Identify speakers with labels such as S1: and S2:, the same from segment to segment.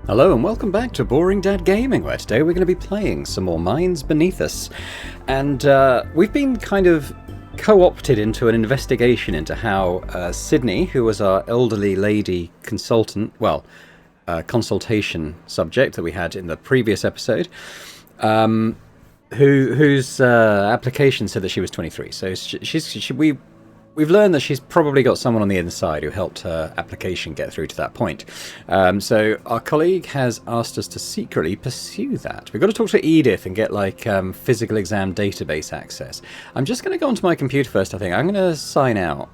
S1: Hello and welcome back to Boring Dad Gaming, where today we're going to be playing some more Minds Beneath Us. And we've been kind of co-opted into an investigation into how Sydney, who was our elderly lady consultant, consultation subject that we had in the previous episode, whose application said that she was 23. So we've learned that she's probably got someone on the inside who helped her application get through to that point. So our colleague has asked us to secretly pursue that. We've got to talk to Edith and get physical exam database access. I'm just going to go onto my computer first, I think. I'm going to sign out.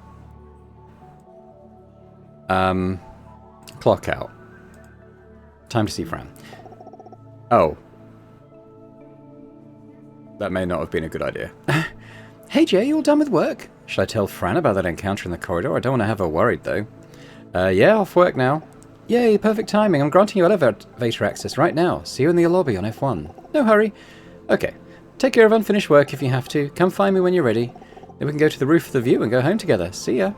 S1: Clock out. Time to see Fran. Oh. That may not have been a good idea. Hey Jay, you all done with work? Should I tell Fran about that encounter in the corridor? I don't want to have her worried, though. Yeah, off work now. Yay, perfect timing. I'm granting you elevator access right now. See you in the lobby on F1. No hurry. Okay. Take care of unfinished work if you have to. Come find me when you're ready. Then we can go to the roof of the view and go home together. See ya.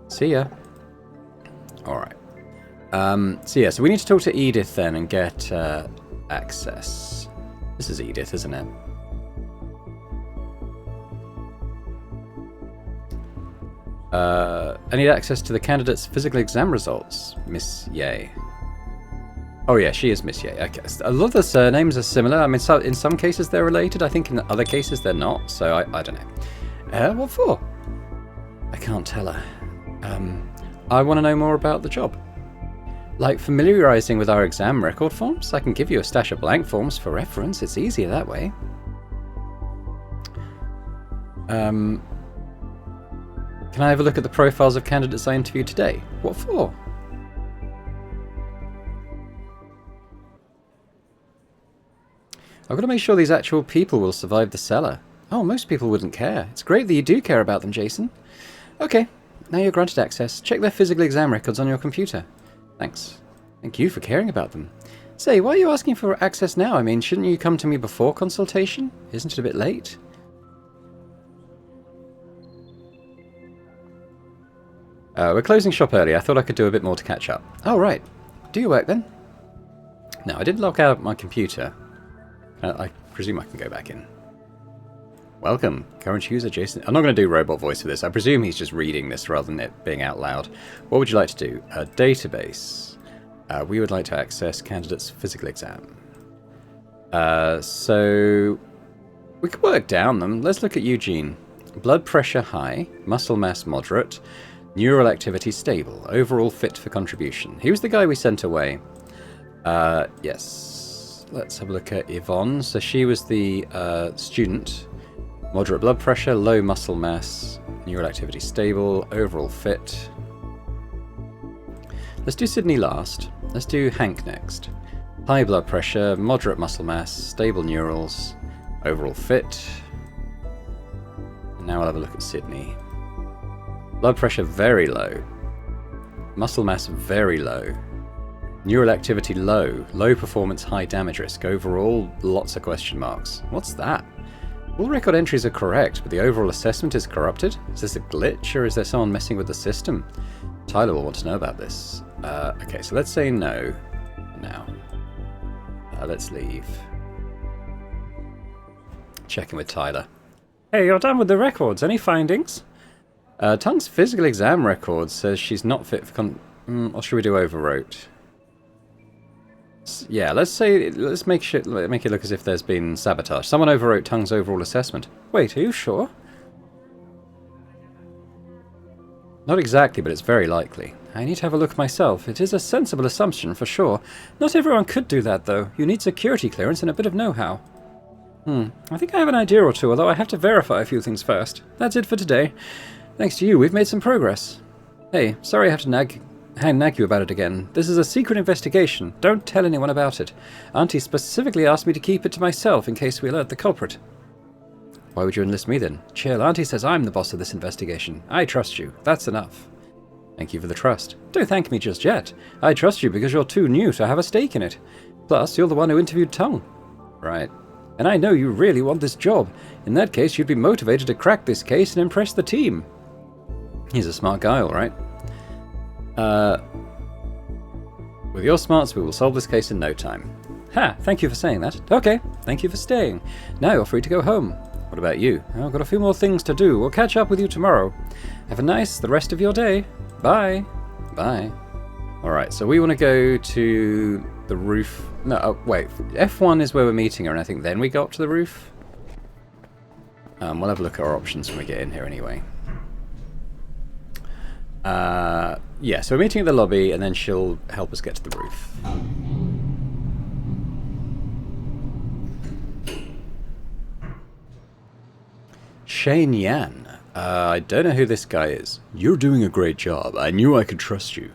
S1: See ya. Alright. So we need to talk to Edith then and get access. This is Edith, isn't it? I need access to the candidate's physical exam results. Miss Ye. Oh yeah, she is Miss Ye. Okay. A lot of the surnames are similar. I mean, in some cases they're related. I think in other cases they're not. So I don't know. What for? I can't tell her. I want to know more about the job. Like familiarizing with our exam record forms? I can give you a stash of blank forms for reference. It's easier that way. Can I have a look at the profiles of candidates I interviewed today? What for? I've got to make sure these actual people will survive the cellar. Oh, most people wouldn't care. It's great that you do care about them, Jason. Okay, now you're granted access. Check their physical exam records on your computer. Thanks. Thank you for caring about them. Say, why are you asking for access now? I mean, shouldn't you come to me before consultation? Isn't it a bit late? We're closing shop early. I thought I could do a bit more to catch up. Oh, right. Do your work then? No, I didn't lock out my computer. I presume I can go back in. Welcome. Current user, Jason. I'm not going to do robot voice for this. I presume he's just reading this rather than it being out loud. What would you like to do? A database. We would like to access candidates' physical exam. So we could work down them. Let's look at Eugene. Blood pressure high. Muscle mass moderate. Neural activity stable. Overall fit for contribution. He was the guy we sent away. Yes. Let's have a look at Yvonne. So she was the student. Moderate blood pressure, low muscle mass, neural activity stable, overall fit. Let's do Sydney last. Let's do Hank next. High blood pressure, moderate muscle mass, stable neurals, overall fit. And now we'll have a look at Sydney. Blood pressure very low. Muscle mass very low. Neural activity low. Low performance, high damage risk. Overall, lots of question marks. What's that? All record entries are correct, but the overall assessment is corrupted? Is this a glitch, or is there someone messing with the system? Tyler will want to know about this. Okay, so let's say no. Now. Let's leave. Check in with Tyler. Hey, you're done with the records. Any findings? Tung's physical exam record says she's not fit for or should we do overwrote? Yeah, let's make it look as if there's been sabotage. Someone overwrote Tung's overall assessment. Wait, are you sure? Not exactly, but it's very likely. I need to have a look myself. It is a sensible assumption, for sure. Not everyone could do that, though. You need security clearance and a bit of know-how. I think I have an idea or two, although I have to verify a few things first. That's it for today. Thanks to you, we've made some progress. Hey, sorry I have to nag you about it again. This is a secret investigation. Don't tell anyone about it. Auntie specifically asked me to keep it to myself in case we alert the culprit. Why would you enlist me then? Chill, Auntie says I'm the boss of this investigation. I trust you. That's enough. Thank you for the trust. Don't thank me just yet. I trust you because you're too new to have a stake in it. Plus, you're the one who interviewed Tung. Right. And I know you really want this job. In that case, you'd be motivated to crack this case and impress the team. He's a smart guy, all right. With your smarts, we will solve this case in no time. Ha! Thank you for saying that. Okay, thank you for staying. Now you're free to go home. What about you? I've got a few more things to do. We'll catch up with you tomorrow. Have a nice the rest of your day. Bye. Bye. Alright, so we want to go to the roof. No, wait. F1 is where we're meeting her, and I think then we go up to the roof. We'll have a look at our options when we get in here anyway. Yeah, so we're meeting at the lobby, and then she'll help us get to the roof. Shane Yan. I don't know who this guy is. You're doing a great job. I knew I could trust you.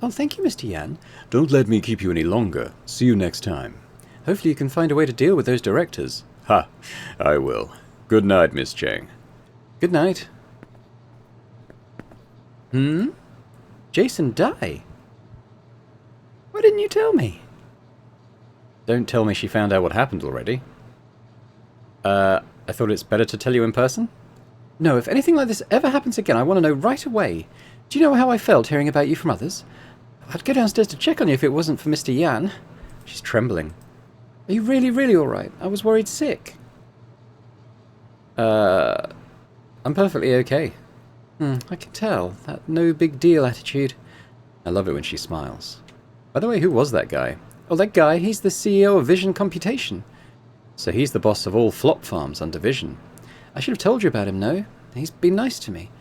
S1: Oh, thank you, Mr. Yan. Don't let me keep you any longer. See you next time. Hopefully you can find a way to deal with those directors. Ha! I will. Good night, Miss Chang. Good night. Jason Dye? Why didn't you tell me? Don't tell me she found out what happened already. I thought it's better to tell you in person? No, if anything like this ever happens again, I want to know right away. Do you know how I felt hearing about you from others? I'd go downstairs to check on you if it wasn't for Mr. Yan. She's trembling. Are you really, really alright? I was worried sick. I'm perfectly okay. I can tell. That no big deal attitude. I love it when she smiles. By the way, who was that guy? Oh, that guy, he's the CEO of Vision Computation. So he's the boss of all flop farms under Vision. I should have told you about him, no? He's been nice to me.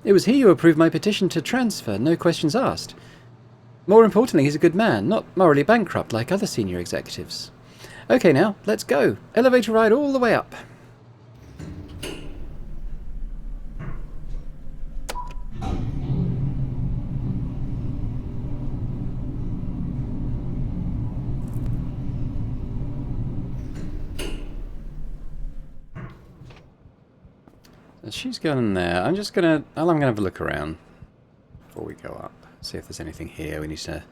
S1: It was he who approved my petition to transfer, no questions asked. More importantly, he's a good man, not morally bankrupt like other senior executives. Okay now, let's go. Elevator ride all the way up. She's going there. I'm gonna have a look around before we go up. See if there's anything here we need to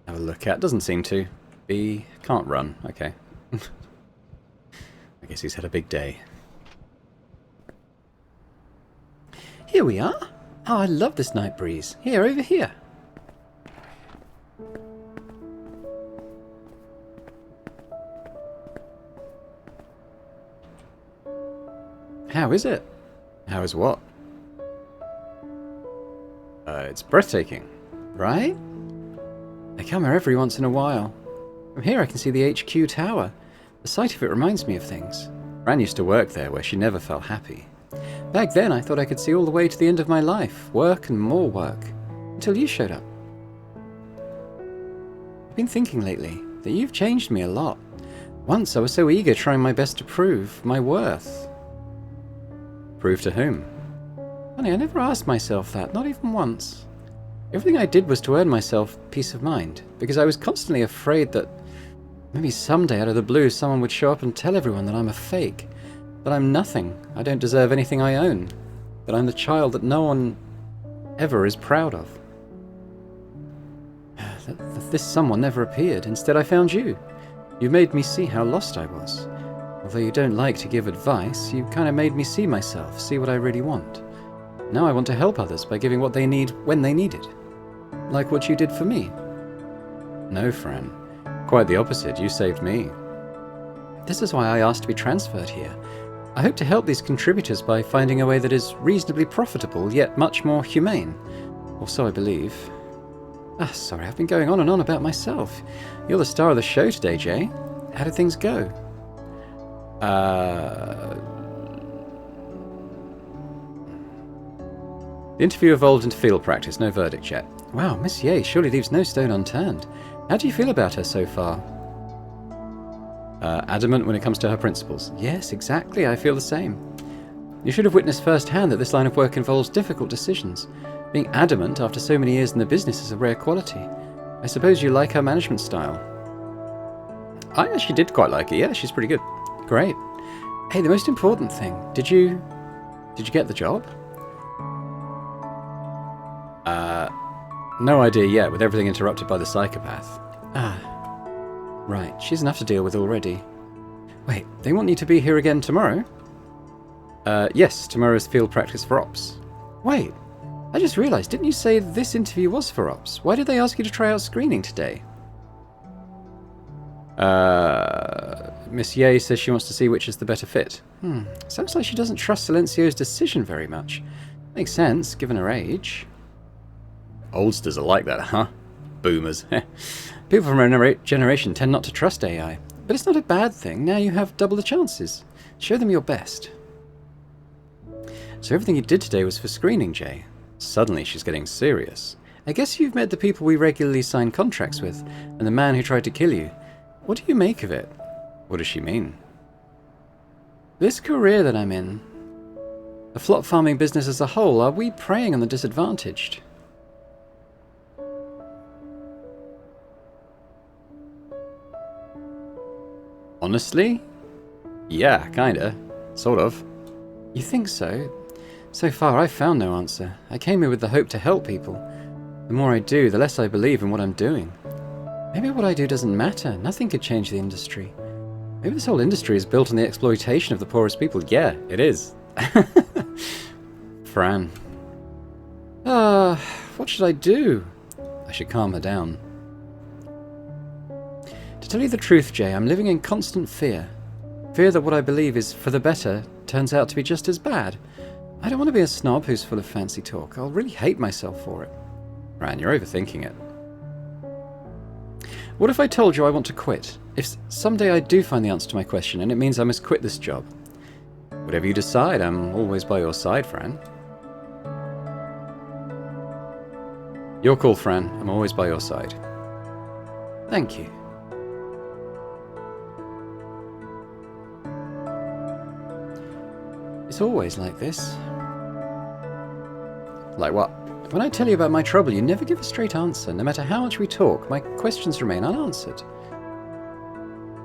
S1: have a look at. Doesn't seem to be. Can't run. Okay. I guess he's had a big day. Here we are. Oh, I love this night breeze. Here, over here. How is it? How is what? It's breathtaking, right? I come here every once in a while. From here I can see the HQ tower. The sight of it reminds me of things. Fran used to work there where she never felt happy. Back then I thought I could see all the way to the end of my life, work and more work, until you showed up. I've been thinking lately that you've changed me a lot. Once I was so eager trying my best to prove my worth. Prove to whom? Funny, I never asked myself that, not even once. Everything I did was to earn myself peace of mind, because I was constantly afraid that maybe someday out of the blue someone would show up and tell everyone that I'm a fake, that I'm nothing, I don't deserve anything I own, that I'm the child that no one ever is proud of. That this someone never appeared. Instead I found you. You made me see how lost I was. Although you don't like to give advice, you kind of made me see myself, see what I really want. Now I want to help others by giving what they need when they need it. Like what you did for me. No, Fran. Quite the opposite, you saved me. This is why I asked to be transferred here. I hope to help these contributors by finding a way that is reasonably profitable, yet much more humane. Or so I believe. Sorry, I've been going on and on about myself. You're the star of the show today, Jay. How did things go? The interview evolved into field practice, no verdict yet. Wow, Miss Ye surely leaves no stone unturned. How do you feel about her so far? Adamant when it comes to her principles. Yes, exactly, I feel the same. You should have witnessed firsthand that this line of work involves difficult decisions. Being adamant after so many years in the business is a rare quality. I suppose you like her management style. I actually did quite like it, yeah, she's pretty good. Great. Hey, the most important thing, did you get the job? No idea yet, with everything interrupted by the psychopath. Right, she's enough to deal with already. Wait, they want you to be here again tomorrow? Yes, tomorrow's field practice for ops. Wait, I just realised, didn't you say this interview was for ops? Why did they ask you to try out screening today? Miss Ye says she wants to see which is the better fit. Sounds like she doesn't trust Silencio's decision very much. Makes sense, given her age. Oldsters are like that, huh? Boomers. People from our generation tend not to trust AI. But it's not a bad thing. Now you have double the chances. Show them your best. So everything you did today was for screening, Jay. Suddenly she's getting serious. I guess you've met the people we regularly sign contracts with, and the man who tried to kill you. What do you make of it? What does she mean? This career that I'm in, the flop farming business as a whole, are we preying on the disadvantaged? Honestly? Yeah, kinda. Sort of. You think so? So far, I've found no answer. I came here with the hope to help people. The more I do, the less I believe in what I'm doing. Maybe what I do doesn't matter. Nothing could change the industry. Maybe this whole industry is built on the exploitation of the poorest people. Yeah, it is. Fran. What should I do? I should calm her down. To tell you the truth, Jay, I'm living in constant fear. Fear that what I believe is for the better turns out to be just as bad. I don't want to be a snob who's full of fancy talk. I'll really hate myself for it. Fran, you're overthinking it. What if I told you I want to quit? If someday I do find the answer to my question and it means I must quit this job? Whatever you decide, I'm always by your side, Fran. Your call, Fran. I'm always by your side. Thank you. It's always like this. Like what? When I tell you about my trouble, you never give a straight answer. No matter how much we talk, my questions remain unanswered.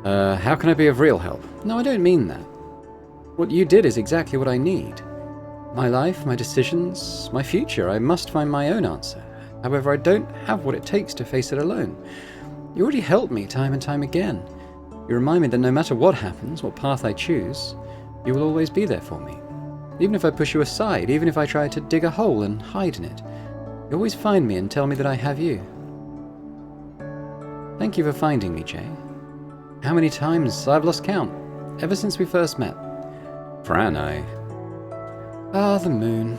S1: How can I be of real help? No, I don't mean that. What you did is exactly what I need. My life, my decisions, my future. I must find my own answer. However, I don't have what it takes to face it alone. You already helped me time and time again. You remind me that no matter what happens, what path I choose, you will always be there for me. Even if I push you aside, even if I try to dig a hole and hide in it, you always find me and tell me that I have you. Thank you for finding me, Jay. How many times I've lost count, ever since we first met. Fran, the moon.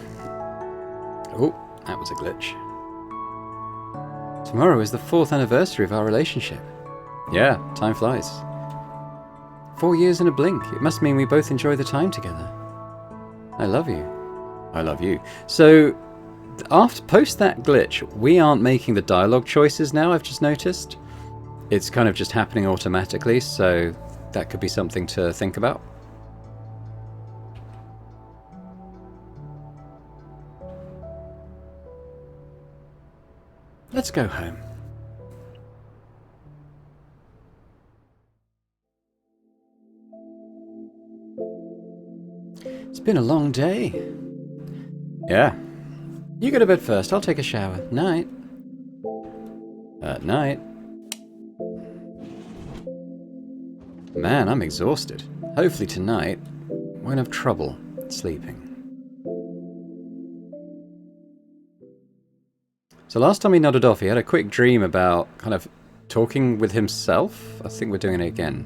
S1: Oh, that was a glitch. Tomorrow is the 4th anniversary of our relationship. Yeah, time flies. 4 years in a blink. It must mean we both enjoy the time together. I love you. I love you. So, post that glitch, we aren't making the dialogue choices now, I've just noticed. It's kind of just happening automatically, so that could be something to think about. Let's go home. It's been a long day. Yeah. You go to bed first. I'll take a shower. Night. Night. Man, I'm exhausted. Hopefully tonight won't have trouble sleeping. So last time he nodded off, he had a quick dream about kind of talking with himself. I think we're doing it again.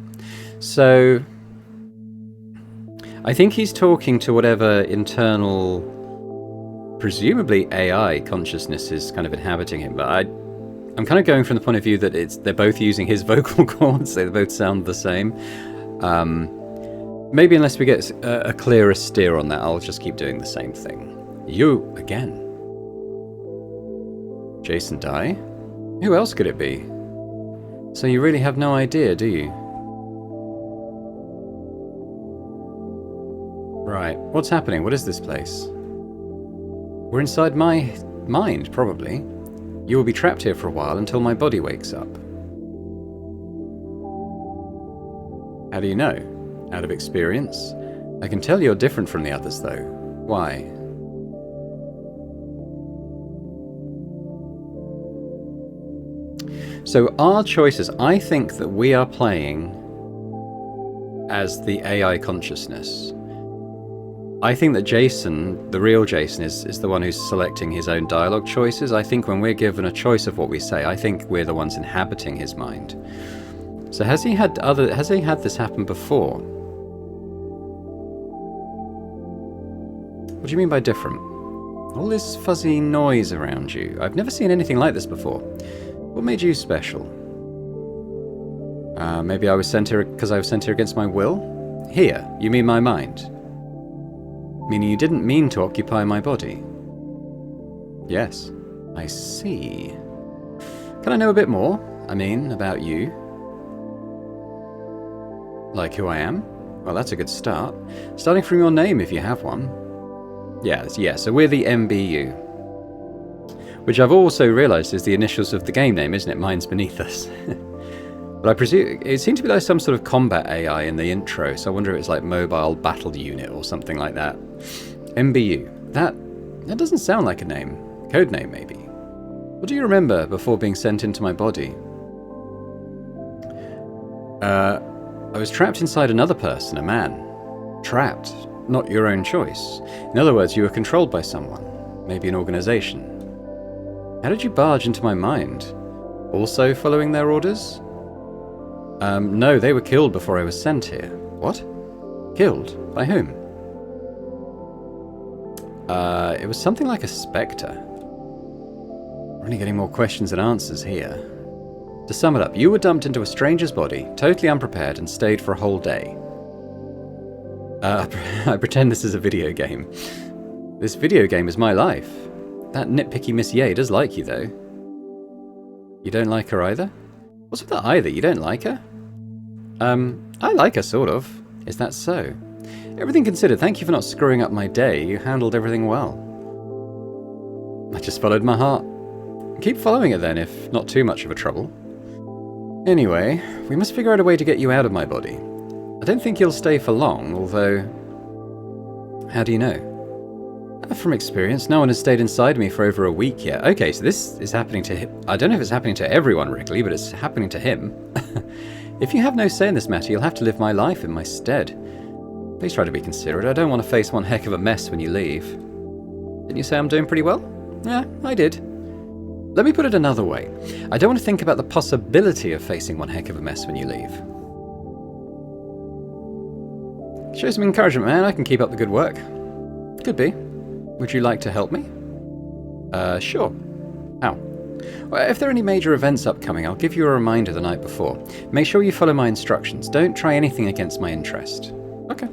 S1: So I think he's talking to whatever internal, presumably AI consciousness is kind of inhabiting him. But I'm kind of going from the point of view that they're both using his vocal cords. They both sound the same. Maybe unless we get a clearer steer on that, I'll just keep doing the same thing. You again. Jason Dye? Who else could it be? So you really have no idea, do you? Right, what's happening? What is this place? We're inside my mind, probably. You will be trapped here for a while until my body wakes up. How do you know? Out of experience? I can tell you're different from the others, though. Why? So our choices, I think that we are playing as the AI consciousness. I think that Jason, the real Jason, is the one who's selecting his own dialogue choices. I think when we're given a choice of what we say, I think we're the ones inhabiting his mind. So has he had this happen before? What do you mean by different? All this fuzzy noise around you. I've never seen anything like this before. What made you special? Maybe I was sent here because I was sent here against my will? Here, you mean my mind? Meaning you didn't mean to occupy my body? Yes, I see. Can I know a bit more? I mean, about you? Like who I am? Well, that's a good start. Starting from your name, if you have one. Yeah, so we're the MBU. Which I've also realised is the initials of the game name, isn't it? Mine's beneath us. But I presume it seemed to be like some sort of combat AI in the intro, so I wonder if it's like Mobile Battle Unit or something like that. MBU. That doesn't sound like a name. Code name, maybe. What do you remember before being sent into my body? I was trapped inside another person, a man. Trapped. Not your own choice. In other words, you were controlled by someone. Maybe an organization. How did you barge into my mind? Also following their orders? No, they were killed before I was sent here. What? Killed? By whom? It was something like a spectre. We're only getting more questions than answers here. To sum it up, you were dumped into a stranger's body, totally unprepared, and stayed for a whole day. I pretend this is a video game. This video game is my life. That nitpicky Miss Ye does like you, though. You don't like her either? What's with that either? You don't like her? I like her, sort of. Is that so? Everything considered, thank you for not screwing up my day. You handled everything well. I just followed my heart. Keep following it then, if not too much of a trouble. Anyway, we must figure out a way to get you out of my body. I don't think you'll stay for long, although... How do you know? From experience, no one has stayed inside me for over a week yet. Okay, so this is happening to him. I don't know if it's happening to everyone, Wrigley, but it's happening to him. If you have no say in this matter, you'll have to live my life in my stead. Please try to be considerate. I don't want to face one heck of a mess when you leave. Didn't you say I'm doing pretty well? Yeah, I did. Let me put it another way. I don't want to think about the possibility of facing one heck of a mess when you leave. Show some encouragement, man. I can keep up the good work. Could be. Would you like to help me? Sure. How? Well, if there are any major events upcoming, I'll give you a reminder the night before. Make sure you follow my instructions. Don't try anything against my interest. Okay.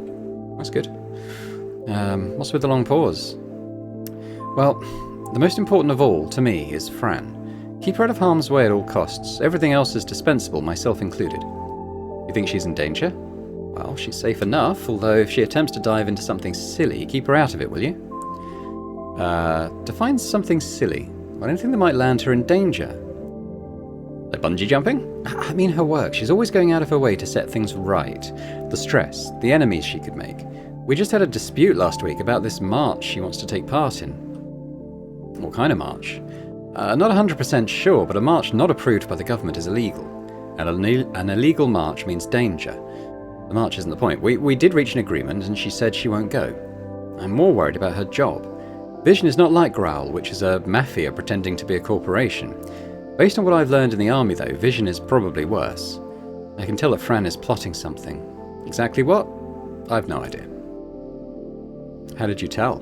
S1: That's good. What's with the long pause? Well, the most important of all, to me, is Fran. Keep her out of harm's way at all costs. Everything else is dispensable, myself included. You think she's in danger? Well, she's safe enough, although if she attempts to dive into something silly, keep her out of it, will you? Define something silly. Well, anything that might land her in danger. Like bungee jumping? I mean her work. She's always going out of her way to set things right. The stress, the enemies she could make. We just had a dispute last week about this march she wants to take part in. What kind of march? Not 100% sure, but a march not approved by the government is illegal. And an illegal march means danger. The march isn't the point. We did reach an agreement, and she said she won't go. I'm more worried about her job. Vision is not like Growl, which is a mafia pretending to be a corporation. Based on what I've learned in the army, though, Vision is probably worse. I can tell that Fran is plotting something. Exactly what? I've no idea. How did you tell?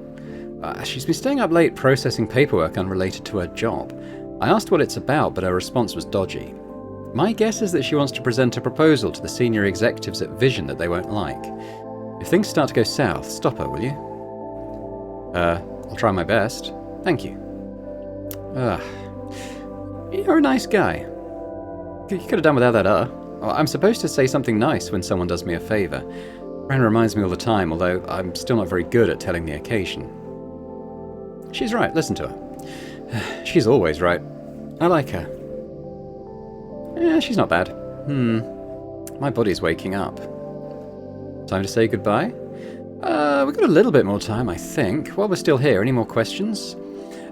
S1: She's been staying up late processing paperwork unrelated to her job. I asked what it's about, but her response was dodgy. My guess is that she wants to present a proposal to the senior executives at Vision that they won't like. If things start to go south, stop her, will you? I'll try my best. Thank you. You're a nice guy. You could have done without that, I'm supposed to say something nice when someone does me a favour. Fran reminds me all the time, although I'm still not very good at telling the occasion. She's right, listen to her. She's always right. I like her. Yeah, she's not bad. My body's waking up. Time to say goodbye? We've got a little bit more time, I think. While we're still here, any more questions?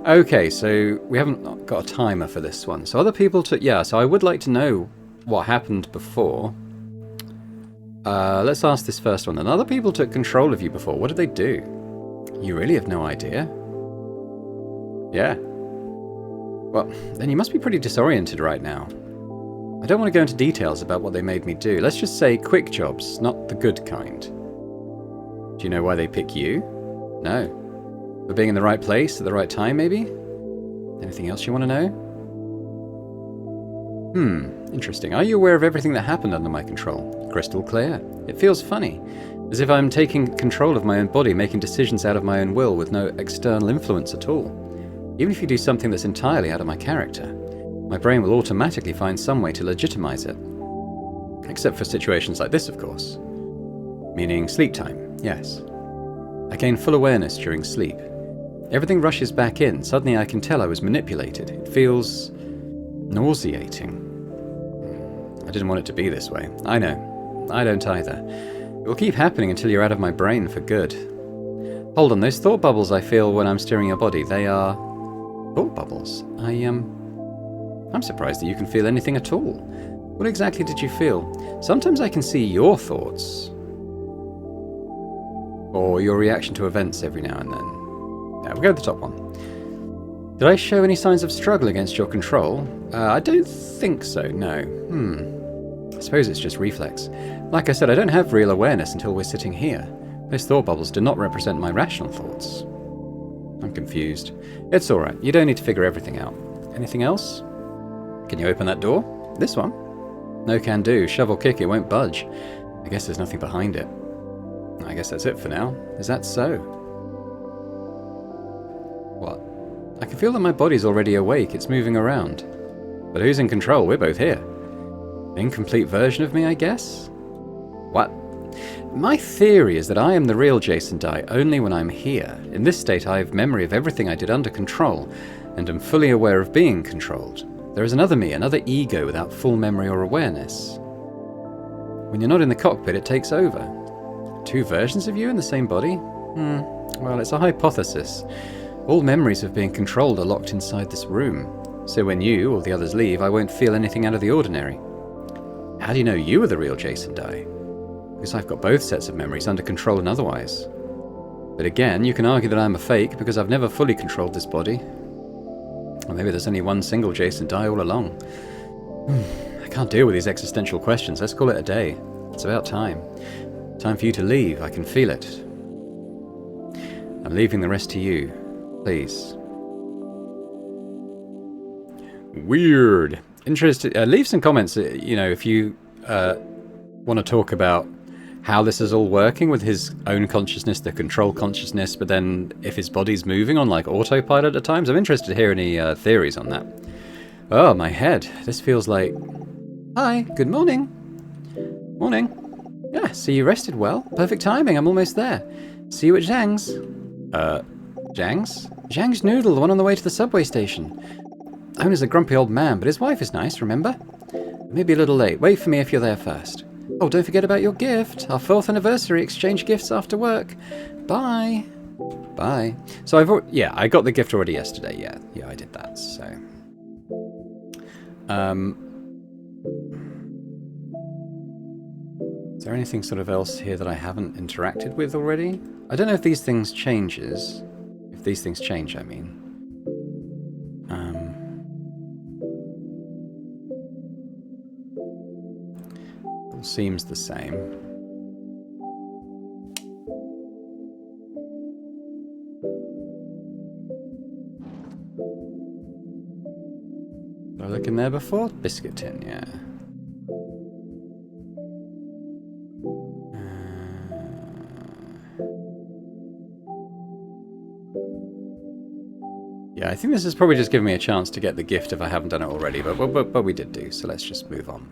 S1: Okay, so we haven't got a timer for this one. So other people took... Yeah, so I would like to know what happened before. Let's ask this first one then. Other people took control of you before. What did they do? You really have no idea? Yeah. Well, then you must be pretty disoriented right now. I don't want to go into details about what they made me do. Let's just say quick jobs, not the good kind. Do you know why they pick you? No. For being in the right place at the right time, maybe? Anything else you want to know? Interesting. Are you aware of everything that happened under my control? Crystal clear. It feels funny. As if I'm taking control of my own body, making decisions out of my own will with no external influence at all. Even if you do something that's entirely out of my character, my brain will automatically find some way to legitimize it. Except for situations like this, of course. Meaning sleep time, yes. I gain full awareness during sleep. Everything rushes back in. Suddenly I can tell I was manipulated. It feels nauseating. I didn't want it to be this way. I know. I don't either. It will keep happening until you're out of my brain for good. Hold on, those thought bubbles I feel when I'm steering your body, they are thought bubbles. I'm surprised that you can feel anything at all. What exactly did you feel? Sometimes I can see your thoughts. Or your reaction to events every now and then. Yeah, we'll go with the top one. Did I show any signs of struggle against your control? I don't think so, no. I suppose it's just reflex. Like I said, I don't have real awareness until we're sitting here. Those thought bubbles do not represent my rational thoughts. I'm confused. It's alright, you don't need to figure everything out. Anything else? Can you open that door? This one? No can do. Shovel kick, it won't budge. I guess there's nothing behind it. I guess that's it for now. Is that so? What? I can feel that my body's already awake. It's moving around. But who's in control? We're both here. An incomplete version of me, I guess? What? My theory is that I am the real Jason Dye only when I'm here. In this state, I have memory of everything I did under control, and am fully aware of being controlled. There is another me, another ego without full memory or awareness. When you're not in the cockpit, it takes over. Two versions of you in the same body? Well, it's a hypothesis. All memories of being controlled are locked inside this room. So when you or the others leave, I won't feel anything out of the ordinary. How do you know you are the real Jason Dye? Because I've got both sets of memories under control and otherwise. But again, you can argue that I'm a fake because I've never fully controlled this body. Or maybe there's only one single Jason Dye all along. I can't deal with these existential questions. Let's call it a day. It's about time. Time for you to leave. I can feel it. I'm leaving the rest to you. Please. Weird. Interested. Leave some comments, if you want to talk about how this is all working with his own consciousness, the control consciousness, but then if his body's moving on like autopilot at times. I'm interested to hear any theories on that. Oh, my head. This feels like... Hi, good morning. Morning. Yeah, see you rested well. Perfect timing, I'm almost there. See you at Zhang's. Zhang's? Zhang's Noodle, the one on the way to the subway station. Owner's a grumpy old man, but his wife is nice, remember? Maybe a little late. Wait for me if you're there first. Oh, don't forget about your gift. Our 4th anniversary. Exchange gifts after work. Bye. Bye. So I got the gift already yesterday. Yeah, I did that. So, is there anything sort of else here that I haven't interacted with already? I don't know if these things changes. If these things change, I mean. All seems the same. Did I look in there before? Biscuit tin, yeah. Yeah, I think this is probably just giving me a chance to get the gift if I haven't done it already, but we did do, so let's just move on.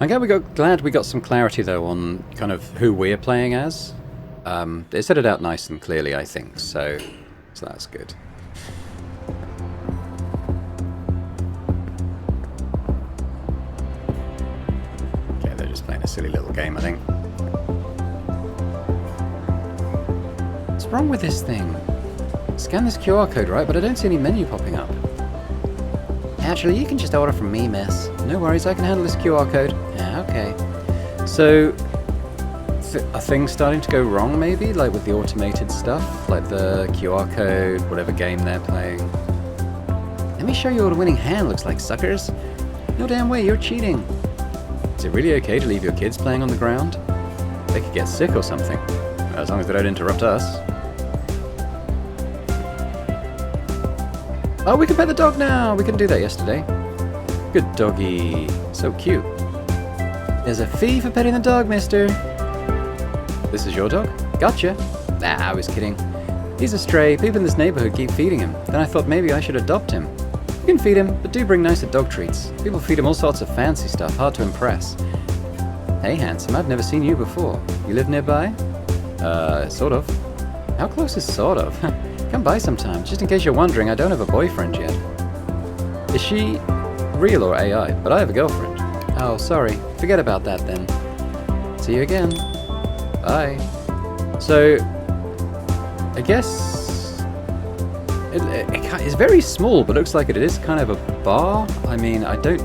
S1: I'm glad we got some clarity, though, on kind of who we're playing as. They set it out nice and clearly, I think, so that's good. Okay, they're just playing a silly little game, I think. What's wrong with this thing? Scan this QR code, right? But I don't see any menu popping up. Actually, you can just order from me, miss. No worries, I can handle this QR code. Yeah, okay. So, are things starting to go wrong, maybe? Like with the automated stuff? Like the QR code, whatever game they're playing? Let me show you what a winning hand looks like, suckers. No damn way, you're cheating. Is it really okay to leave your kids playing on the ground? They could get sick or something. As long as they don't interrupt us. Oh, we can pet the dog now! We couldn't do that yesterday. Good doggy. So cute. There's a fee for petting the dog, mister. This is your dog? Gotcha. Nah, I was kidding. He's a stray. People in this neighborhood keep feeding him. Then I thought maybe I should adopt him. You can feed him, but do bring nicer dog treats. People feed him all sorts of fancy stuff, hard to impress. Hey, handsome, I've never seen you before. You live nearby? Sort of. How close is sort of? Come by sometime. Just in case you're wondering, I don't have a boyfriend yet. Is she real or AI? But I have a girlfriend. Oh, sorry. Forget about that then. See you again. Bye. So, I guess it's very small, but looks like it is kind of a bar. I mean, I don't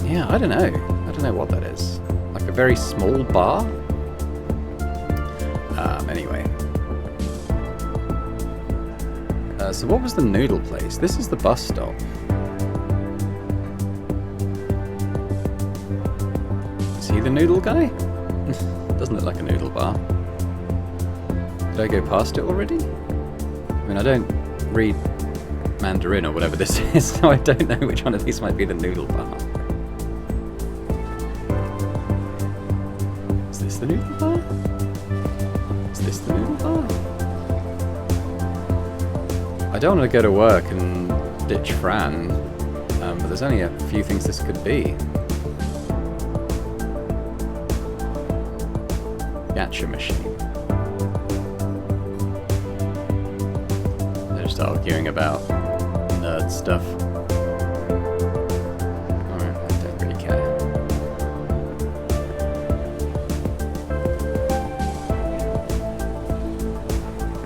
S1: know. I don't know what that is. Like a very small bar? Anyway. So what was the noodle place? This is the bus stop. Is he the noodle guy? Doesn't look like a noodle bar. Did I go past it already? I mean, I don't read Mandarin or whatever this is, so I don't know which one of these might be the noodle bar. Is this the noodle bar? Is this the noodle bar? I don't want to go to work and ditch Fran, but there's only a few things this could be. Gacha machine. They're just arguing about nerd stuff. Alright, I don't really care.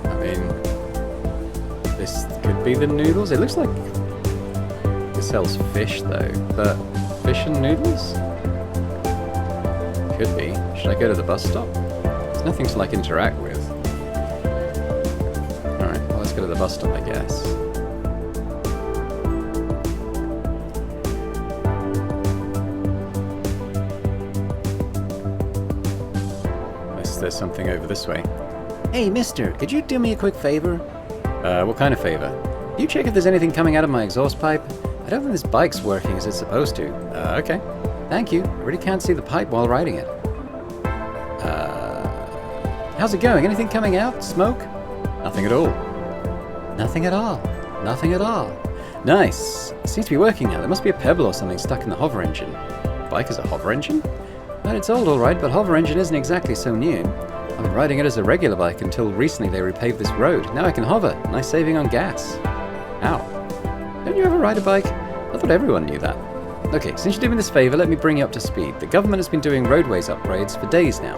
S1: I mean, this could be the noodles. It looks like it sells fish though, but fish and noodles? Could be. Should I go to the bus stop? There's nothing to like interact with. Alright, well let's go to the bus stop I guess. Unless there's something over this way. Hey mister, could you do me a quick favor? What kind of favor? You check if there's anything coming out of my exhaust pipe? I don't think this bike's working as it's supposed to. Okay. Thank you. I really can't see the pipe while riding it. How's it going? Anything coming out? Smoke? Nothing at all. Nothing at all. Nothing at all. Nice. It seems to be working now. There must be a pebble or something stuck in the hover engine. Bike is a hover engine? Well, it's old alright, but hover engine isn't exactly so new. I've been riding it as a regular bike until recently they repaved this road. Now I can hover. Nice saving on gas. Ow. Don't you ever ride a bike? I thought everyone knew that. Okay, since you're doing this favor, let me bring you up to speed. The government has been doing roadways upgrades for days now.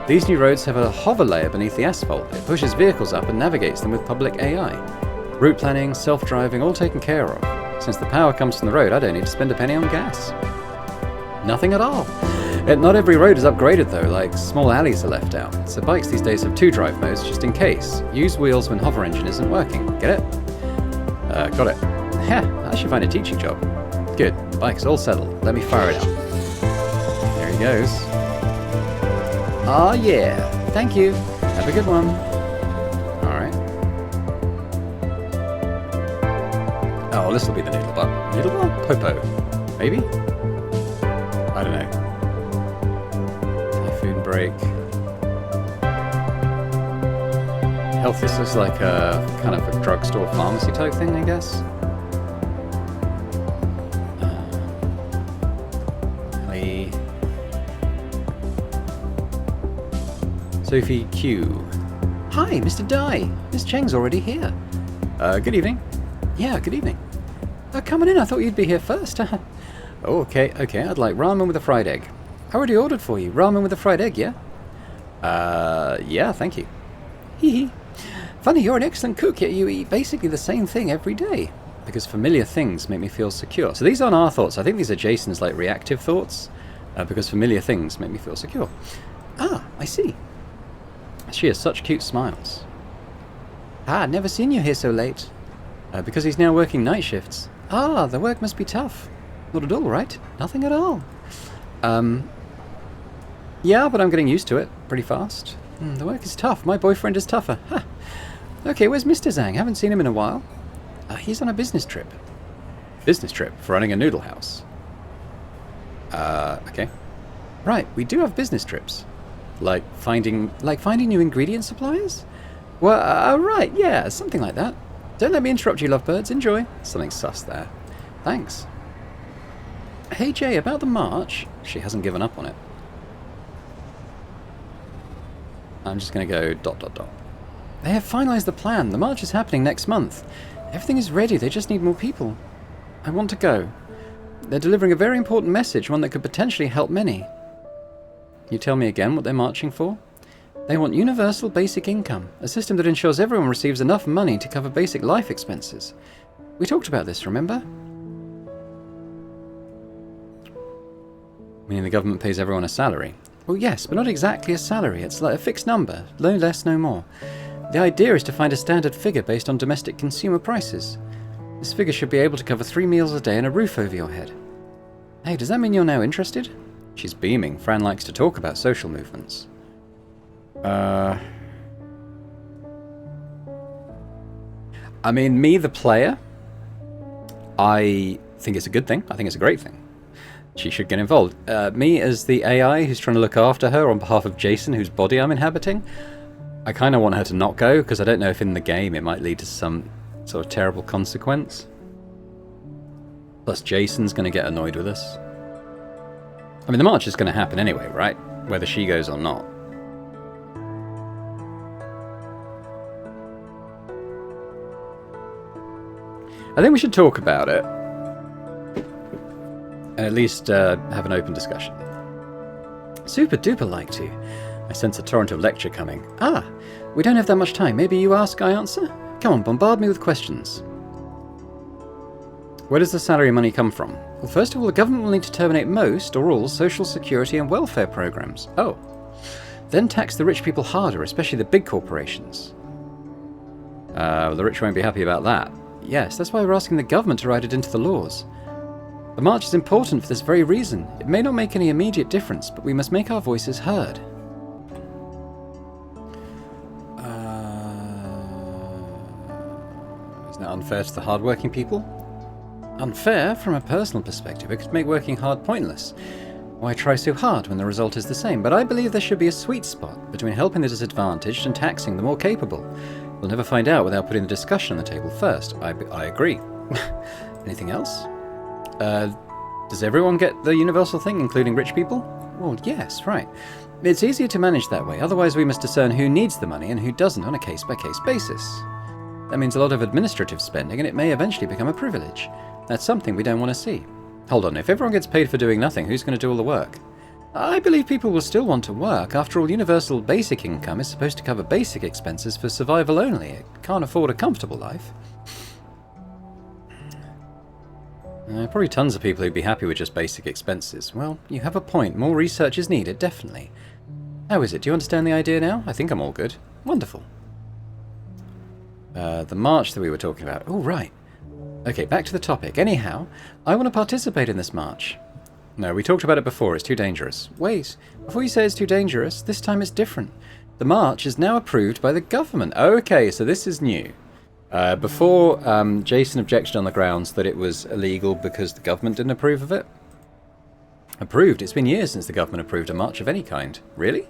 S1: These new roads have a hover layer beneath the asphalt. It pushes vehicles up and navigates them with public AI. Route planning, self-driving, all taken care of. Since the power comes from the road, I don't need to spend a penny on gas. Nothing at all. Not every road is upgraded though, like small alleys are left out. So bikes these days have 2 drive modes just in case. Use wheels when hover engine isn't working. Get it? Got it. Ha! I should find a teaching job. Good. The bike's all settled. Let me fire it up. There he goes. Aw, yeah. Thank you. Have a good one. Alright. Oh, this will be the noodle bar. Noodle bar? Popo. Maybe? I don't know. Typhoon break. Health, this is like a kind of a drugstore pharmacy type thing, I guess. Sophie Q. Hi, Mr. Dai. Miss Cheng's already here. Good evening. Yeah, good evening. Come on in, I thought you'd be here first. Oh, okay. I'd like ramen with a fried egg. I already ordered for you. Ramen with a fried egg, yeah? Yeah, thank you. Hee hee. Funny, you're an excellent cook, yet you eat basically the same thing every day. Because familiar things make me feel secure. So these aren't our thoughts. I think these are Jason's like reactive thoughts. Because familiar things make me feel secure. Ah, I see. She has such cute smiles. Ah, never seen you here so late. Because he's now working night shifts. Ah, the work must be tough. Not at all, right? Nothing at all. Yeah, but I'm getting used to it pretty fast. The work is tough. My boyfriend is tougher. Huh. Okay, where's Mr. Zhang? Haven't seen him in a while. He's on a business trip. Business trip for running a noodle house. Okay. Right, we do have business trips. Like finding new ingredient suppliers? Well, right, yeah, something like that. Don't let me interrupt you, lovebirds. Enjoy. Something sus there. Thanks. Hey, Jay, about the march. She hasn't given up on it. I'm just going to go ... They have finalized the plan. The march is happening next month. Everything is ready. They just need more people. I want to go. They're delivering a very important message, one that could potentially help many. Can you tell me again what they're marching for? They want universal basic income, a system that ensures everyone receives enough money to cover basic life expenses. We talked about this, remember? Meaning the government pays everyone a salary. Well, yes, but not exactly a salary. It's like a fixed number. No less, no more. The idea is to find a standard figure based on domestic consumer prices. This figure should be able to cover 3 meals a day and a roof over your head. Hey, does that mean you're now interested? She's beaming. Fran likes to talk about social movements. I mean, me, the player, I think it's a good thing. I think it's a great thing. She should get involved. Me, as the AI who's trying to look after her on behalf of Jason, whose body I'm inhabiting, I kind of want her to not go, because I don't know if in the game it might lead to some sort of terrible consequence. Plus, Jason's going to get annoyed with us. I mean, the march is going to happen anyway, right? Whether she goes or not. I think we should talk about it. And at least have an open discussion. Super duper like to. I sense a torrent of lecture coming. Ah, we don't have that much time. Maybe you ask, I answer? Come on, bombard me with questions. Where does the salary money come from? Well, first of all, the government will need to terminate most or all social security and welfare programs. Oh. Then tax the rich people harder, especially the big corporations. The rich won't be happy about that. Yes, that's why we're asking the government to write it into the laws. The march is important for this very reason. It may not make any immediate difference, but we must make our voices heard. Isn't that unfair to the hard-working people? Unfair? From a personal perspective, it could make working hard pointless. Why try so hard when the result is the same? But I believe there should be a sweet spot between helping the disadvantaged and taxing the more capable. We'll never find out without putting the discussion on the table first. I agree. Anything else? Does everyone get the universal thing, including rich people? Well, yes, right. It's easier to manage that way, otherwise we must discern who needs the money and who doesn't on a case-by-case basis. That means a lot of administrative spending, and it may eventually become a privilege. That's something we don't want to see. Hold on, if everyone gets paid for doing nothing, who's going to do all the work? I believe people will still want to work. After all, universal basic income is supposed to cover basic expenses for survival only. It can't afford a comfortable life. Probably tons of people who'd be happy with just basic expenses. Well, you have a point. More research is needed, definitely. How is it? Do you understand the idea now? I think I'm all good. Wonderful. The march that we were talking about. Oh, right. Okay, back to the topic. Anyhow, I want to participate in this march. No, we talked about it before. It's too dangerous. Wait, before you say it's too dangerous, this time it's different. The march is now approved by the government. Okay, so this is new. Before, Jason objected on the grounds that it was illegal because the government didn't approve of it. Approved? It's been years since the government approved a march of any kind. Really?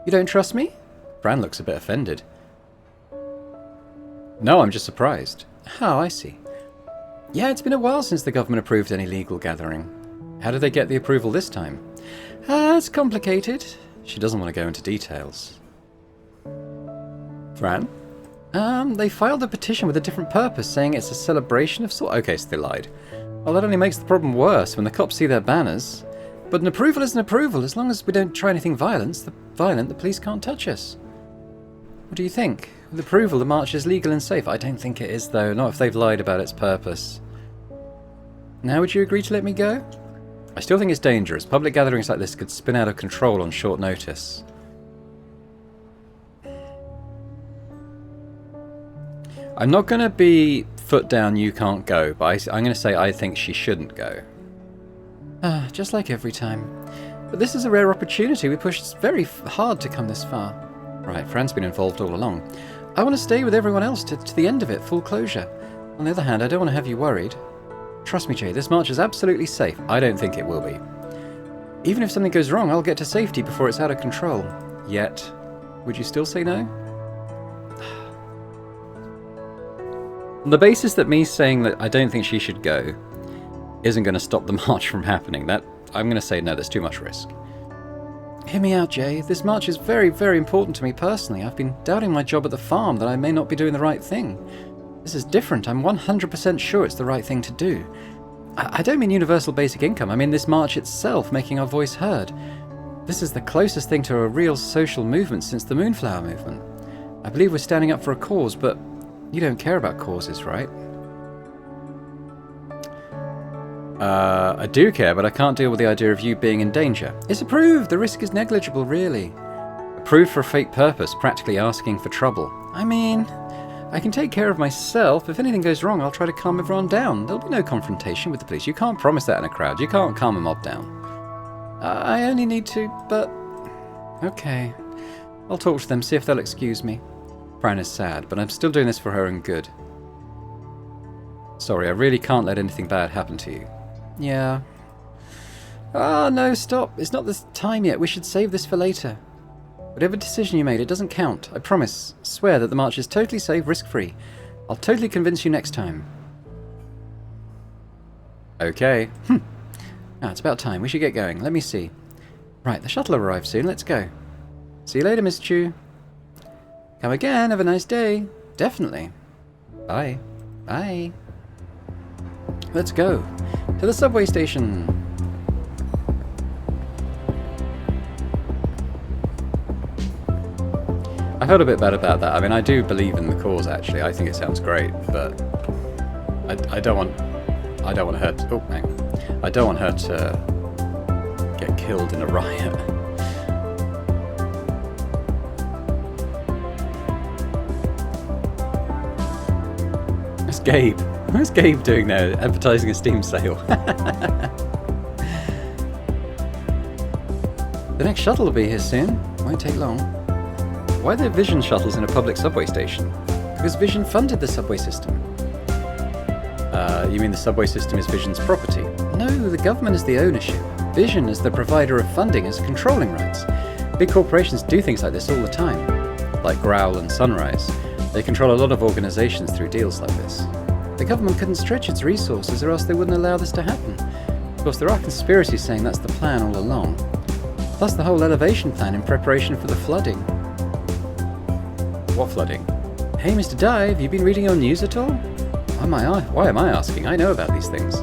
S1: You don't trust me? Fran looks a bit offended. No, I'm just surprised. Oh, I see. Yeah, it's been a while since the government approved any legal gathering. How did they get the approval this time? It's complicated. She doesn't want to go into details. Fran? They filed a petition with a different purpose, saying it's a celebration of sort. Okay, so they lied. Well, that only makes the problem worse when the cops see their banners. But an approval is an approval. As long as we don't try anything violent, the police can't touch us. What do you think? With approval, the march is legal and safe. I don't think it is, though. Not if they've lied about its purpose. Now would you agree to let me go? I still think it's dangerous. Public gatherings like this could spin out of control on short notice. I'm not going to be foot down, you can't go, but I'm going to say I think she shouldn't go. Just like every time. But this is a rare opportunity. We pushed very hard to come this far. Right, Fran's been involved all along. I want to stay with everyone else to the end of it, full closure. On the other hand, I don't want to have you worried. Trust me, Jay, this march is absolutely safe. I don't think it will be. Even if something goes wrong, I'll get to safety before it's out of control. Yet, would you still say no? On the basis that me saying that I don't think she should go isn't going to stop the march from happening, that I'm going to say no, there's too much risk. Hear me out, Jay. This march is very, very important to me personally. I've been doubting my job at the farm, that I may not be doing the right thing. This is different. I'm 100% sure it's the right thing to do. I don't mean universal basic income. I mean this march itself, making our voice heard. This is the closest thing to a real social movement since the Moonflower movement. I believe we're standing up for a cause, but you don't care about causes, right? I do care, but I can't deal with the idea of you being in danger. It's approved! The risk is negligible, really. Approved for a fake purpose, practically asking for trouble. I mean, I can take care of myself. If anything goes wrong, I'll try to calm everyone down. There'll be no confrontation with the police. You can't promise that in a crowd. You can't calm a mob down. I only need to, but... Okay. I'll talk to them, see if they'll excuse me. Fran is sad, but I'm still doing this for her own good. Sorry, I really can't let anything bad happen to you. Yeah. Ah, no, stop. It's not the time yet. We should save this for later. Whatever decision you made, it doesn't count. I promise. Swear that the march is totally safe, risk-free. I'll totally convince you next time. Okay. Now, it's about time. We should get going. Let me see. Right, the shuttle will arrive soon. Let's go. See you later, Miss Chu. Come again. Have a nice day. Definitely. Bye. Bye. Let's go. To the subway station. I felt a bit bad about that. I mean, I do believe in the cause, actually. I think it sounds great, but I don't want her to... Oh, hang on. I don't want her to get killed in a riot. It's Gabe. What's Gabe doing there? Advertising a Steam sale. The next shuttle will be here soon. Won't take long. Why are there Vision shuttles in a public subway station? Because Vision funded the subway system. You mean the subway system is Vision's property? No, the government is the ownership. Vision, as the provider of funding, has controlling rights. Big corporations do things like this all the time. Like Growl and Sunrise. They control a lot of organizations through deals like this. The government couldn't stretch its resources or else they wouldn't allow this to happen. Of course, there are conspiracies saying that's the plan all along. Plus the whole elevation plan in preparation for the flooding. What flooding? Hey, Mr. Dye, have you been reading your news at all? Why am I asking? I know about these things.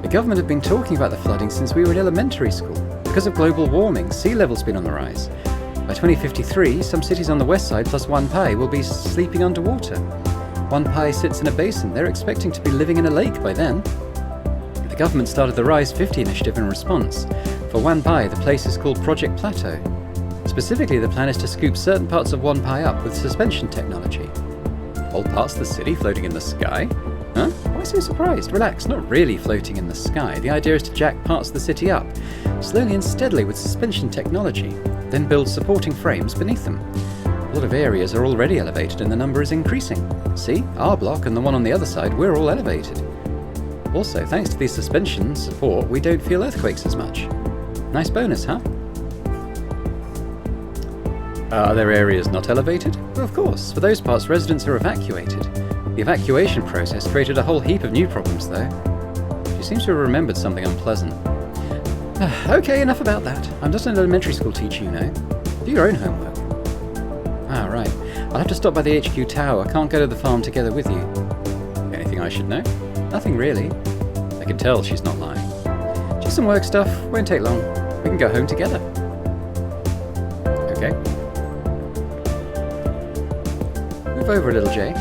S1: The government have been talking about the flooding since we were in elementary school. Because of global warming, sea level's been on the rise. By 2053, some cities on the west side plus Wanpai will be sleeping underwater. Wanpai sits in a basin. They're expecting to be living in a lake by then. The government started the Rise 50 initiative in response. For Wanpai, the place is called Project Plateau. Specifically, the plan is to scoop certain parts of Wanpai up with suspension technology. Whole parts of the city floating in the sky? Huh? Why so surprised? Relax, not really floating in the sky. The idea is to jack parts of the city up, slowly and steadily with suspension technology, then build supporting frames beneath them. A lot of areas are already elevated and the number is increasing. See, our block and the one on the other side, we're all elevated. Also, thanks to the suspension support, we don't feel earthquakes as much. Nice bonus, huh? Are there areas not elevated? Well, of course. For those parts, residents are evacuated. The evacuation process created a whole heap of new problems, though. She seems to have remembered something unpleasant. Okay, enough about that. I'm just an elementary school teacher, you know. Do your own homework. Ah, right. I'll have to stop by the HQ tower. I can't go to the farm together with you. Anything I should know? Nothing really. I can tell she's not lying. Just some work stuff. Won't take long. We can go home together. Okay. Move over a little, Jay.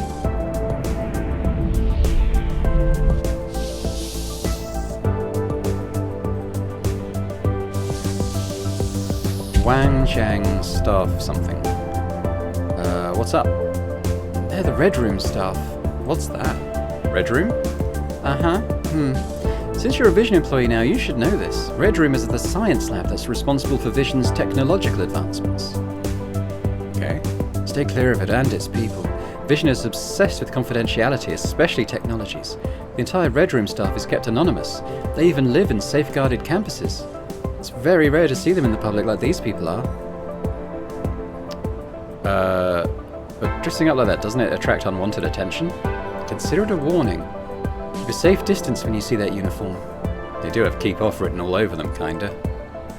S1: Wang Chang staff something. What's up? They're the Red Room staff. What's that? Red Room? Since you're a Vision employee now, you should know this. Red Room is the science lab that's responsible for Vision's technological advancements. Okay. Stay clear of it and its people. Vision is obsessed with confidentiality, especially technologies. The entire Red Room staff is kept anonymous. They even live in safeguarded campuses. It's very rare to see them in the public like these people are. But dressing up like that, doesn't it attract unwanted attention? Consider it a warning. Keep a safe distance when you see that uniform. They do have keep off written all over them, kinda.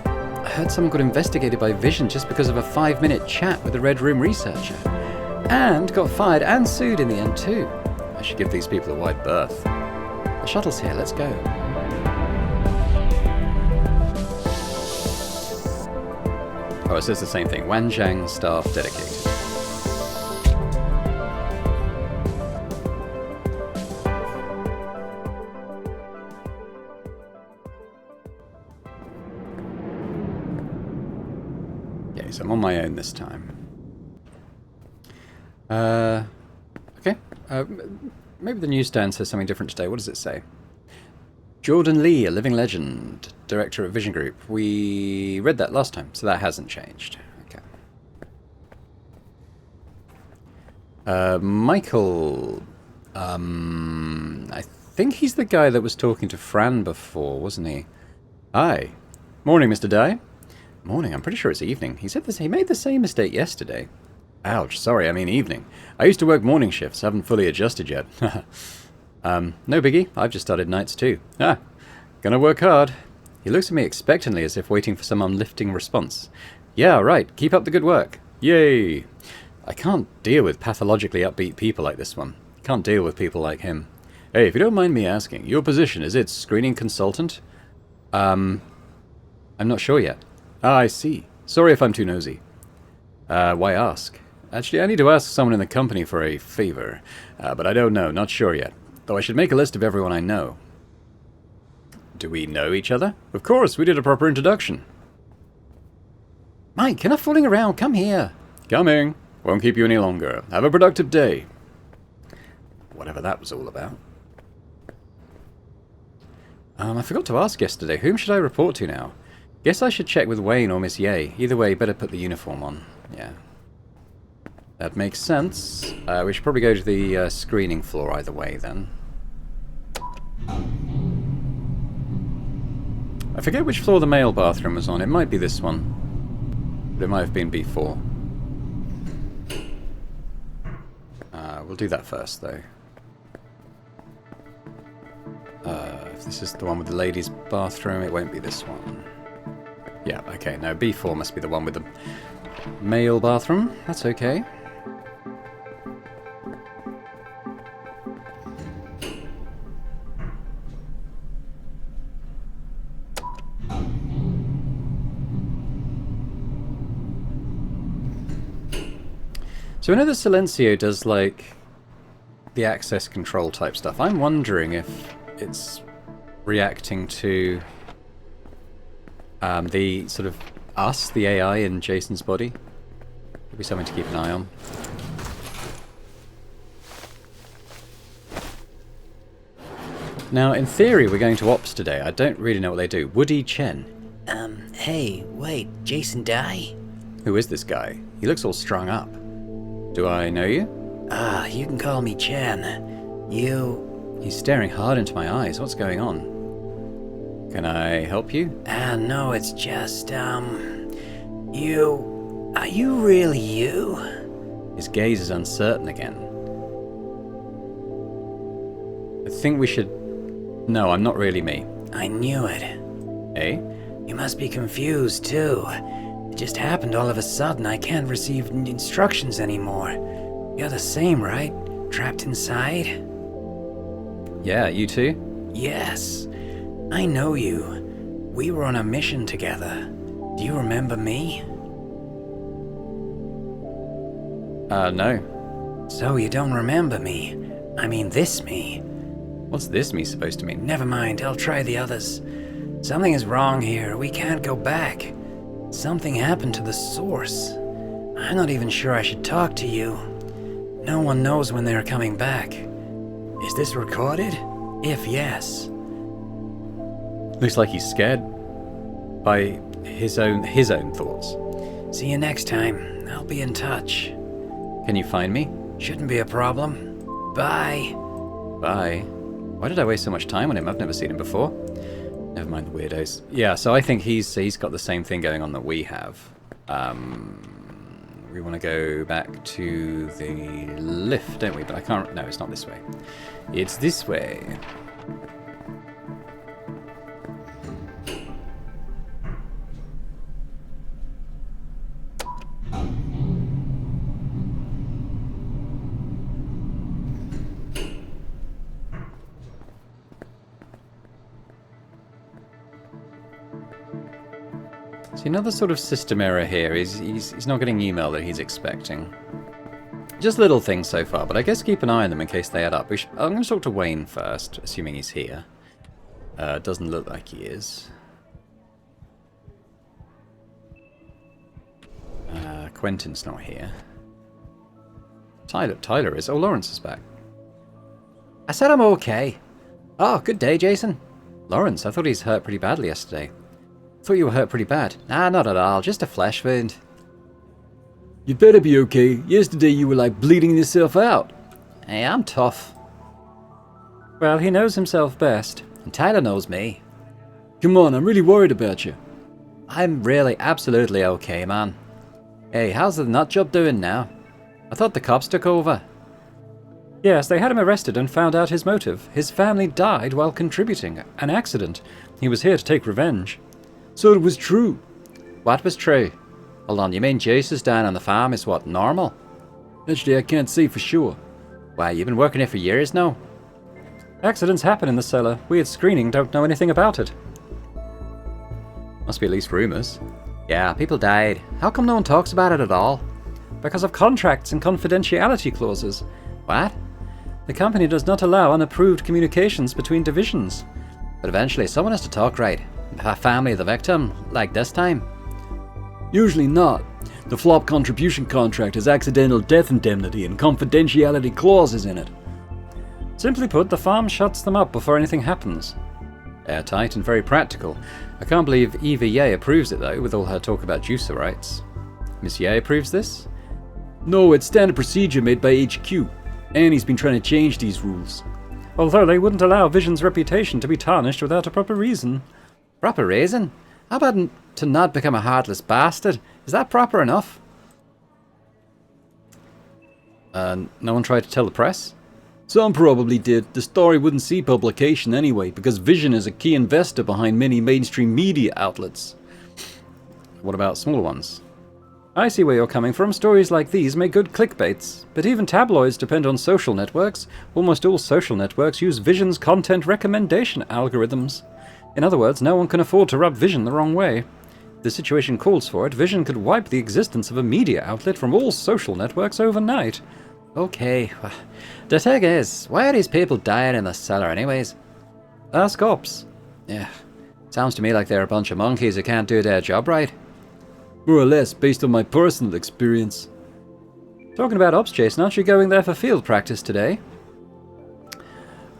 S1: I heard someone got investigated by Vision just because of a 5-minute chat with a Red Room researcher. And got fired and sued in the end too. I should give these people a wide berth. The shuttle's here, let's go. Oh, it says the same thing. Wanjiang staff dedicated. Okay, so I'm on my own this time. Okay. Maybe the newsstand says something different today. What does it say? Jordan Lee, a living legend, director of Vision Group. We read that last time, so that hasn't changed. Okay. Michael. I think he's the guy that was talking to Fran before, wasn't he? Hi. Morning, Mr. Dye. Morning, I'm pretty sure it's evening. He said this. He made the same mistake yesterday. Ouch, sorry, I mean evening. I used to work morning shifts, haven't fully adjusted yet. No biggie, I've just started nights too. Gonna work hard. He looks at me expectantly as if waiting for some uplifting response. Yeah, right, keep up the good work. Yay! I can't deal with pathologically upbeat people like this one. Can't deal with people like him. Hey, if you don't mind me asking, your position, is it screening consultant? I'm not sure yet. I see. Sorry if I'm too nosy. Why ask? Actually, I need to ask someone in the company for a favor, but I don't know, not sure yet. Though I should make a list of everyone I know. Do we know each other? Of course, we did a proper introduction. Mike, enough fooling around, come here. Coming. Won't keep you any longer. Have a productive day. Whatever that was all about. I forgot to ask yesterday, whom should I report to now? Guess I should check with Wayne or Miss Ye. Either way, better put the uniform on. Yeah. That makes sense. We should probably go to the screening floor either way, then. I forget which floor the male bathroom was on. It might be this one. But it might have been B4. We'll do that first, though. If this is the one with the ladies' bathroom, it won't be this one. Yeah, okay. No, B4 must be the one with the male bathroom. That's okay. So I know that Silencio does, like, the access control type stuff. I'm wondering if it's reacting to the sort of us, the AI in Jason's body. Could be something to keep an eye on. Now, in theory, we're going to Ops today. I don't really know what they do. Woody Chen.
S2: Hey, wait, Jason Dye?
S1: Who is this guy? He looks all strung up. Do I know you?
S2: You can call me Chen.
S1: He's staring hard into my eyes. What's going on? Can I help you?
S2: No, it's just, Are you really you?
S1: His gaze is uncertain again. I think we should... No, I'm not really me.
S2: I knew it.
S1: Eh?
S2: You must be confused, too. It just happened all of a sudden. I can't receive instructions anymore. You're the same, right? Trapped inside?
S1: Yeah, you too?
S2: Yes. I know you. We were on a mission together. Do you remember me?
S1: No.
S2: So you don't remember me? I mean this me.
S1: What's this me supposed to mean?
S2: Never mind, I'll try the others. Something is wrong here. We can't go back. Something happened to the source. I'm not even sure I should talk to you. No one knows when they're coming back. Is this recorded? If yes.
S1: Looks like he's scared by his own thoughts.
S2: See you next time. I'll be in touch.
S1: Can you find me?
S2: Shouldn't be a problem. Bye.
S1: Bye. Why did I waste so much time on him? I've never seen him before. Never mind the weirdos. Yeah, so I think he's got the same thing going on that we have. We want to go back to the lift, don't we? But I can't... No, it's not this way. It's this way. See, another sort of system error here is he's not getting email that he's expecting. Just little things so far, but I guess keep an eye on them in case they add up. I'm going to talk to Wayne first, assuming he's here. Doesn't look like he is. Quentin's not here. Tyler is. Oh, Lawrence is back.
S2: I said I'm okay.
S1: Oh, good day, Jason. Lawrence, I thought he's hurt pretty badly yesterday. Thought you were hurt pretty bad. Nah, not at all. Just a flesh wound.
S3: You better be okay. Yesterday you were like bleeding yourself out.
S1: Hey, I'm tough. Well, he knows himself best. And Tyler knows me.
S3: Come on, I'm really worried about you.
S1: I'm really absolutely okay, man. Hey, how's the nut job doing now? I thought the cops took over. Yes, they had him arrested and found out his motive. His family died while contributing. An accident. He was here to take revenge.
S3: So it was true.
S1: What was true? Hold on, you mean Jason's down on the farm is what, normal?
S3: Actually, I can't say for sure.
S1: Why, you've been working here for years now? Accidents happen in the cellar. We at screening don't know anything about it. Must be at least rumours. Yeah, people died. How come no one talks about it at all? Because of contracts and confidentiality clauses. What? The company does not allow unapproved communications between divisions. But eventually someone has to talk, right? A family of the victim, like this time?
S3: Usually not. The flop contribution contract has accidental death indemnity and confidentiality clauses in it.
S1: Simply put, the farm shuts them up before anything happens. Airtight and very practical. I can't believe Eva Ye approves it though, with all her talk about juicer rights. Miss Ye approves this?
S3: No, it's standard procedure made by HQ. Annie's been trying to change these rules.
S1: Although they wouldn't allow Vision's reputation to be tarnished without a proper reason. Proper reason? How about to not become a heartless bastard? Is that proper enough? No one tried to tell the press?
S3: Some probably did. The story wouldn't see publication anyway, because Vision is a key investor behind many mainstream media outlets.
S1: What about smaller ones? I see where you're coming from. Stories like these make good clickbaits. But even tabloids depend on social networks. Almost all social networks use Vision's content recommendation algorithms. In other words, no one can afford to rub Vision the wrong way. If the situation calls for it, Vision could wipe the existence of a media outlet from all social networks overnight. Okay, the thing is, why are these people dying in the cellar anyways? Ask ops. Yeah, sounds to me like they're a bunch of monkeys who can't do their job right.
S3: More or less, based on my personal experience.
S1: Talking about ops, Jason, aren't you going there for field practice today?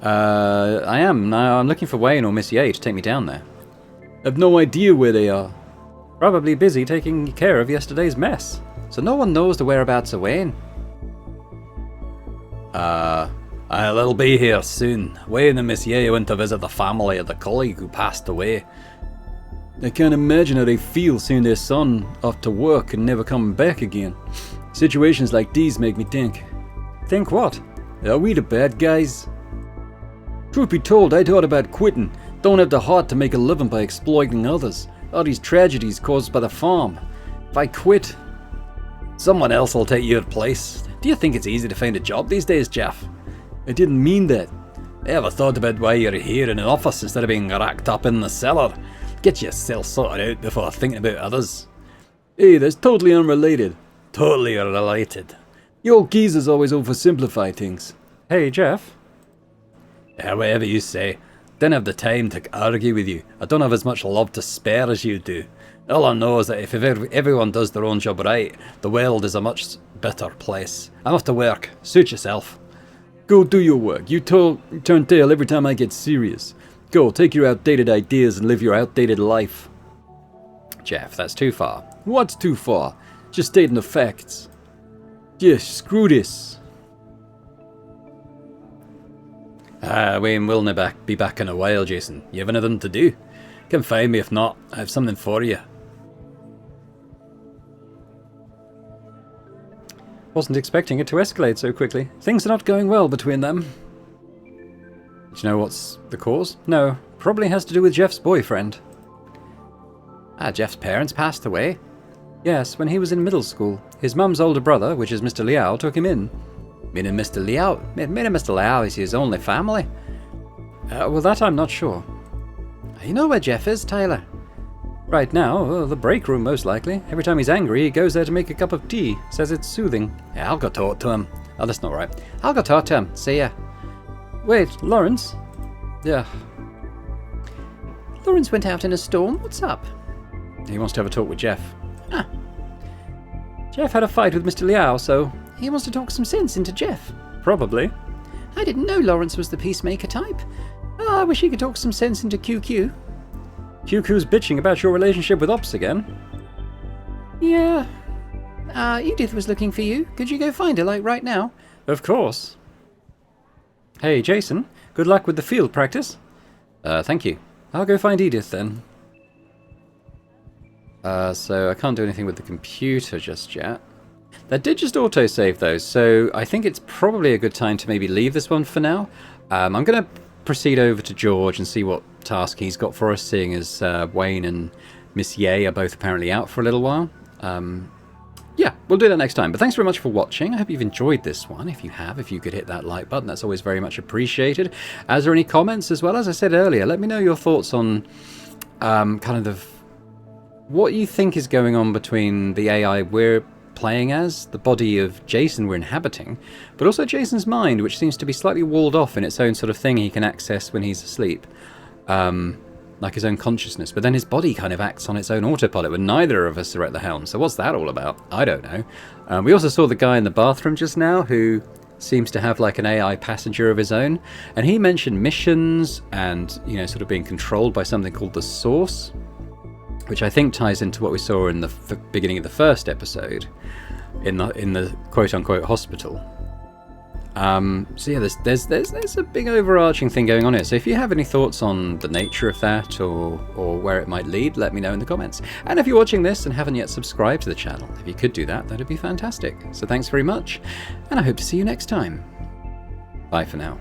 S1: I am. Now I'm looking for Wayne or Miss Ye to take me down there.
S3: I've no idea where they are.
S1: Probably busy taking care of yesterday's mess. So no one knows the whereabouts of Wayne.
S3: They'll be here soon. Wayne and Miss Ye went to visit the family of the colleague who passed away. I can't imagine how they feel seeing their son off to work and never coming back again. Situations like these make me think.
S1: Think what?
S3: Are we the bad guys? Truth be told, I thought about quitting. Don't have the heart to make a living by exploiting others. All these tragedies caused by the farm. If I quit, someone else will take your place. Do you think it's easy to find a job these days, Jeff? I didn't mean that. I ever thought about why you're here in an office instead of being racked up in the cellar? Get yourself sorted out before thinking about others. Hey, that's totally unrelated. Totally related. You old geezers always oversimplify things.
S1: Hey, Jeff.
S2: Yeah, whatever you say. Don't have the time to argue with you. I don't have as much love to spare as you do. All I know is that if everyone does their own job right, the world is a much better place. I'm off to work. Suit yourself.
S3: Go do your work. You turn tail every time I get serious. Go, take your outdated ideas and live your outdated life.
S1: Jeff, that's too far.
S3: What's too far? Just stating the facts. Yeah, screw this.
S2: We will be back in a while, Jason. You have anything to do? Come find me if not. I have something for you.
S1: Wasn't expecting it to escalate so quickly. Things are not going well between them. Do you know what's the cause? No, probably has to do with Jeff's boyfriend.
S2: Jeff's parents passed away?
S1: Yes, when he was in middle school. His mum's older brother, which is Mr. Liao, took him in.
S2: Meaning Mr. Liao? Meaning Mr. Liao is his only family?
S1: Well, that I'm not sure.
S2: You know where Jeff is, Tyler?
S1: Right now, the break room most likely. Every time he's angry, he goes there to make a cup of tea. Says it's soothing.
S2: Yeah, I'll go talk to him.
S1: Oh, that's not right.
S2: I'll go talk to him. See ya.
S1: Wait, Lawrence?
S2: Yeah. Lawrence went out in a storm. What's up?
S1: He wants to have a talk with Jeff.
S2: Ah.
S1: Jeff had a fight with Mr. Liao, so...
S2: He wants to talk some sense into Jeff.
S1: Probably.
S2: I didn't know Lawrence was the peacemaker type. Oh, I wish he could talk some sense into QQ.
S1: QQ's bitching about your relationship with Ops again.
S2: Yeah. Edith was looking for you. Could you go find her, like, right now?
S1: Of course. Hey, Jason. Good luck with the field practice.
S2: Thank you.
S1: I'll go find Edith, then. So I can't do anything with the computer just yet. That did just autosave, though, so I think it's probably a good time to maybe leave this one for now. I'm going to proceed over to George and see what task he's got for us, seeing as Wayne and Miss Ye are both apparently out for a little while. Yeah, we'll do that next time. But thanks very much for watching. I hope you've enjoyed this one. If you have, if you could hit that like button, that's always very much appreciated. As there any comments as well, as I said earlier, let me know your thoughts on kind of what you think is going on between the AI we're playing as, the body of Jason we're inhabiting, but also Jason's mind, which seems to be slightly walled off in its own sort of thing he can access when he's asleep. Like his own consciousness, but then his body kind of acts on its own autopilot when neither of us are at the helm. So what's that all about? I don't know. We also saw the guy in the bathroom just now who seems to have like an AI passenger of his own, and he mentioned missions and, you know, sort of being controlled by something called the Source, which I think ties into what we saw in the beginning of the first episode in the quote-unquote hospital. So yeah, there's a big overarching thing going on here. So if you have any thoughts on the nature of that or where it might lead, let me know in the comments. And if you're watching this and haven't yet subscribed to the channel, if you could do that, that'd be fantastic. So thanks very much, and I hope to see you next time. Bye for now.